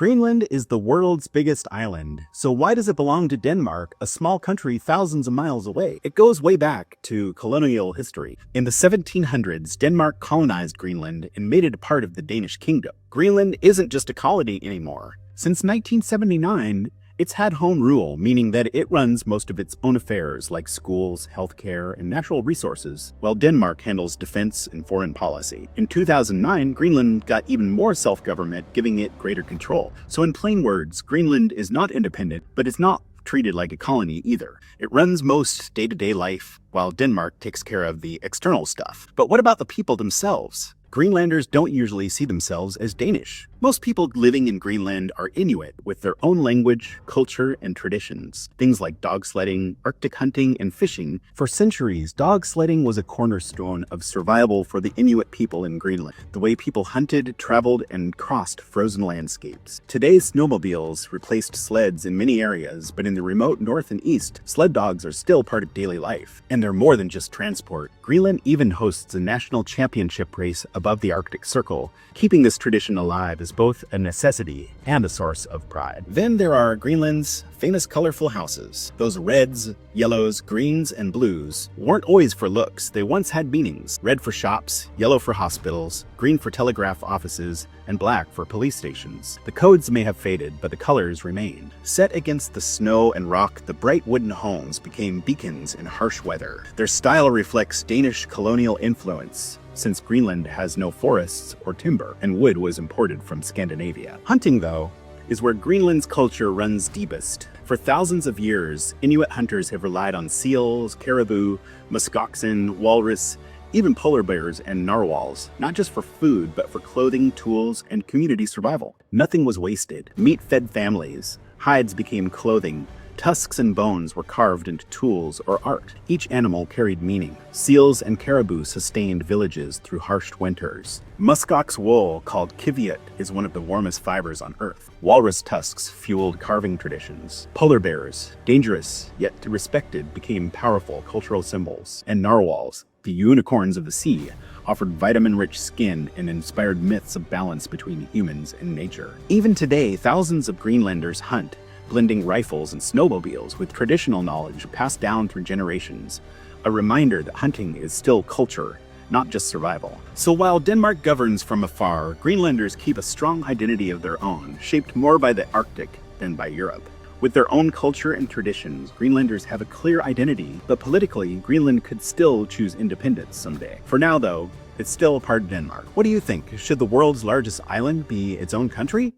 Greenland is the world's biggest island, so why does it belong to Denmark, a small country thousands of miles away? It goes way back to colonial history. In the 1700s, Denmark colonized Greenland and made it a part of the Danish kingdom. Greenland isn't just a colony anymore. Since 1979, it's had home rule, meaning that it runs most of its own affairs like schools, healthcare, and natural resources, while Denmark handles defense and foreign policy. In 2009, Greenland got even more self-government, giving it greater control. So in plain words, Greenland is not independent, but it's not treated like a colony either. It runs most day-to-day life, while Denmark takes care of the external stuff. But what about the people themselves? Greenlanders don't usually see themselves as Danish. Most people living in Greenland are Inuit with their own language, culture, and traditions. Things like dog sledding, Arctic hunting, and fishing. For centuries, dog sledding was a cornerstone of survival for the Inuit people in Greenland. The way people hunted, traveled, and crossed frozen landscapes. Today's snowmobiles replaced sleds in many areas, but in the remote north and east, sled dogs are still part of daily life. And they're more than just transport. Greenland even hosts a national championship race above the Arctic Circle. Keeping this tradition alive is both a necessity and a source of pride. Then there are Greenland's famous colorful houses. Those reds, yellows, greens, and blues weren't always for looks. They once had meanings. Red for shops, yellow for hospitals, green for telegraph offices, and black for police stations. The codes may have faded, but the colors remained. Set against the snow and rock, the bright wooden homes became beacons in harsh weather. Their style reflects Danish colonial influence, since Greenland has no forests or timber, and wood was imported from Scandinavia. Hunting, though, is where Greenland's culture runs deepest. For thousands of years, Inuit hunters have relied on seals, caribou, muskoxen, walrus, even polar bears and narwhals, not just for food, but for clothing, tools, and community survival. Nothing was wasted. Meat fed families, hides became clothing, tusks and bones were carved into tools or art. Each animal carried meaning. Seals and caribou sustained villages through harsh winters. Muskox wool, called kiviot, is one of the warmest fibers on Earth. Walrus tusks fueled carving traditions. Polar bears, dangerous yet respected, became powerful cultural symbols. And narwhals, the unicorns of the sea, offered vitamin-rich skin and inspired myths of balance between humans and nature. Even today, thousands of Greenlanders hunt, blending rifles and snowmobiles with traditional knowledge passed down through generations, a reminder that hunting is still culture, not just survival. So while Denmark governs from afar, Greenlanders keep a strong identity of their own, shaped more by the Arctic than by Europe. With their own culture and traditions, Greenlanders have a clear identity, but politically, Greenland could still choose independence someday. For now, though, it's still a part of Denmark. What do you think? Should the world's largest island be its own country?